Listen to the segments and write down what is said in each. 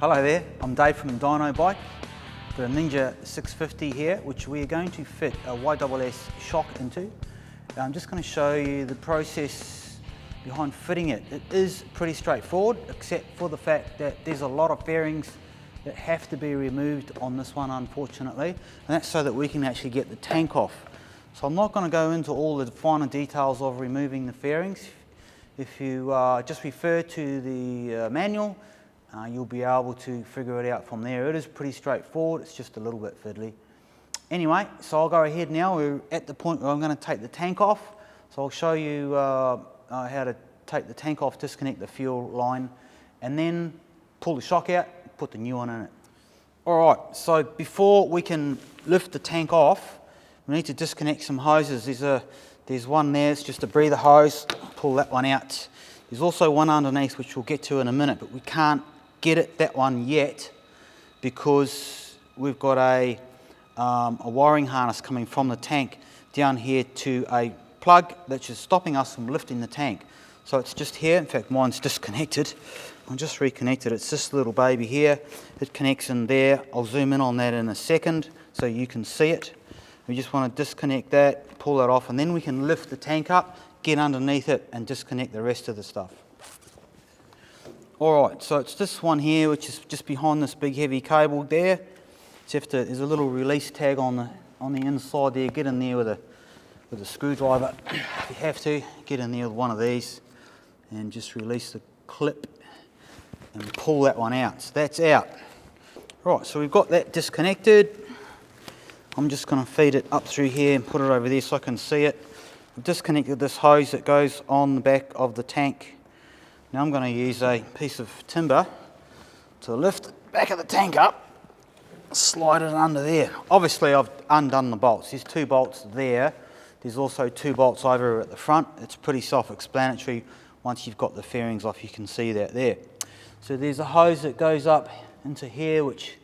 Hello there, I'm Dave from Dyno Bike. Got a Ninja 650 here, which we are going to fit a YSS shock into. I'm just going to show you the process behind fitting it. It is pretty straightforward, except for the fact that there's a lot of fairings that have to be removed on this one, unfortunately, and that's so that we can actually get the tank off. So I'm not going to go into all the finer details of removing the fairings. If you just refer to the manual, you'll be able to figure it out from there. It is pretty straightforward, it's just a little bit fiddly. Anyway, so I'll go ahead now. We're at the point where I'm going to take the tank off. So I'll show you how to take the tank off, disconnect the fuel line, and then pull the shock out, put the new one in it. Alright, so before we can lift the tank off, we need to disconnect some hoses. There's one there, it's just a breather hose. Pull that one out. There's also one underneath, which we'll get to in a minute, but we can't get it, that one, yet, because we've got a wiring harness coming from the tank down here to a plug that's just stopping us from lifting the tank. So it's just here. In fact, mine's disconnected. I'll just reconnect it. It's this little baby here. It connects in there. I'll zoom in on that in a second so you can see it. We just want to disconnect that, pull that off, and then we can lift the tank up, get underneath it, and disconnect the rest of the stuff. Alright, so it's this one here, which is just behind this big heavy cable there. There's a little release tag on the inside there. Get in there with a screwdriver if you have to. Get in there with one of these and just release the clip and pull that one out. So that's out. Right, so we've got that disconnected. I'm just going to feed it up through here and put it over there so I can see it. I've disconnected this hose that goes on the back of the tank. Now I'm going to use a piece of timber to lift the back of the tank up, slide it under there. Obviously I've undone the bolts. There's 2 bolts there. There's also 2 bolts over at the front. It's pretty self-explanatory. Once you've got the fairings off, you can see that there. So there's a hose that goes up into here, which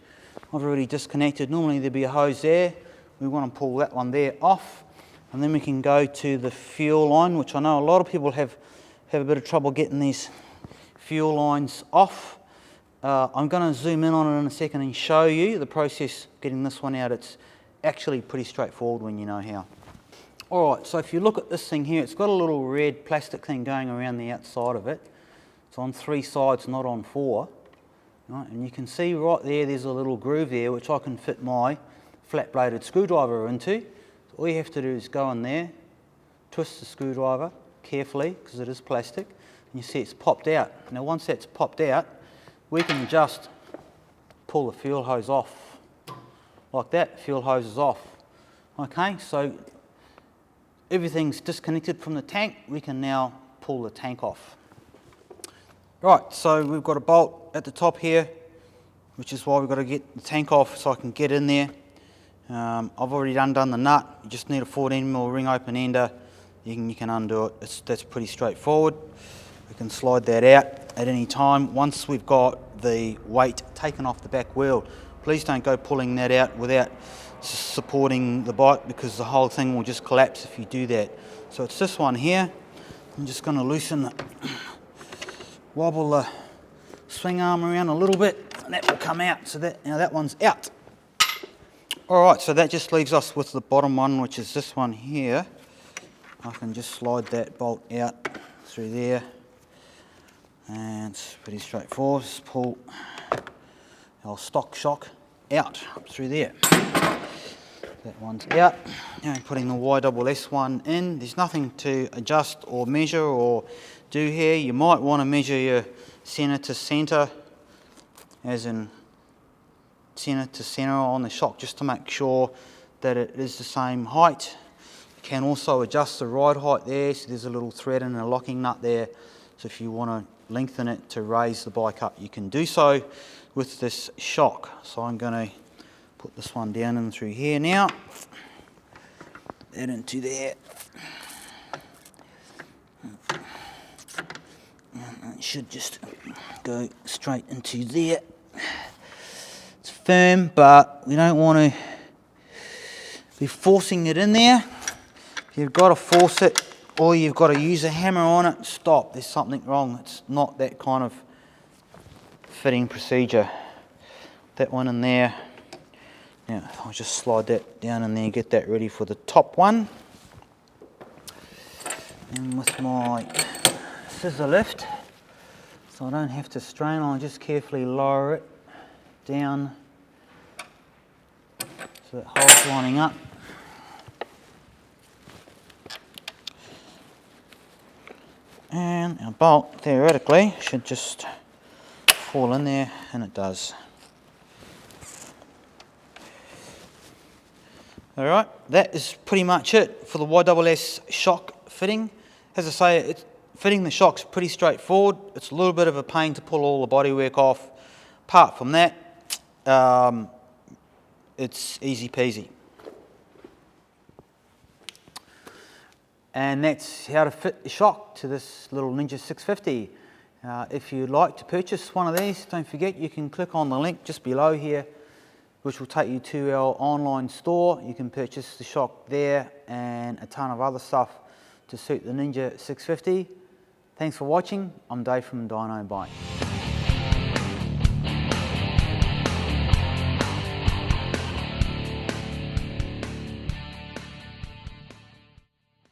I've already disconnected. Normally there'd be a hose there. We want to pull that one there off, and then we can go to the fuel line, which I know a lot of people have a bit of trouble getting these fuel lines off. I'm going to zoom in on it in a second and show you the process getting this one out. It's actually pretty straightforward when you know how. Alright, so if you look at this thing here, it's got a little red plastic thing going around the outside of it. It's on 3 sides, not on 4. Right, and you can see right there, there's a little groove there which I can fit my flat bladed screwdriver into. So all you have to do is go in there, twist the screwdriver carefully, because it is plastic, and you see it's popped out. Now once that's popped out, we can just pull the fuel hose off like that. Fuel hose is off. Okay, so everything's disconnected from the tank. We can now pull the tank off. Right, so we've got a bolt at the top here, which is why we've got to get the tank off so I can get in there. I've already undone the nut. You just need a 14mm ring open ender. You can undo it. That's pretty straightforward. We can slide that out at any time once we've got the weight taken off the back wheel. Please don't go pulling that out without supporting the bike, because the whole thing will just collapse if you do that. So it's this one here. I'm just going to loosen the wobble the swing arm around a little bit, and that will come out. So that one's out. Alright, so that just leaves us with the bottom one, which is this one here. I can just slide that bolt out through there, and it's pretty straightforward. Just pull our stock shock out through there. That one's out. Now I'm putting the YSS one in. There's nothing to adjust or measure or do here. You might want to measure your centre to centre, as in centre to centre on the shock, just to make sure that it is the same height. You can also adjust the ride height there, so there's a little thread and a locking nut there. So if you want to lengthen it to raise the bike up, you can do so with this shock. So I'm going to put this one down and through here now. That into there. And it should just go straight into there. It's firm, but we don't want to be forcing it in there. You've got to force it, or you've got to use a hammer on it. Stop, there's something wrong. It's not that kind of fitting procedure. that one in there. Now I'll just slide that down in there, get that ready for the top one. And with my scissor lift, so I don't have to strain, I'll just carefully lower it down so that hole's lining up. And our bolt, theoretically, should just fall in there, and it does. Alright, that is pretty much it for the YSS shock fitting. As I say, fitting the shock's pretty straightforward. It's a little bit of a pain to pull all the bodywork off. Apart from that, it's easy peasy. And that's how to fit the shock to this little Ninja 650. If you'd like to purchase one of these, don't forget you can click on the link just below here, which will take you to our online store. You can purchase the shock there and a ton of other stuff to suit the Ninja 650. Thanks for watching. I'm Dave from Dyno Bike.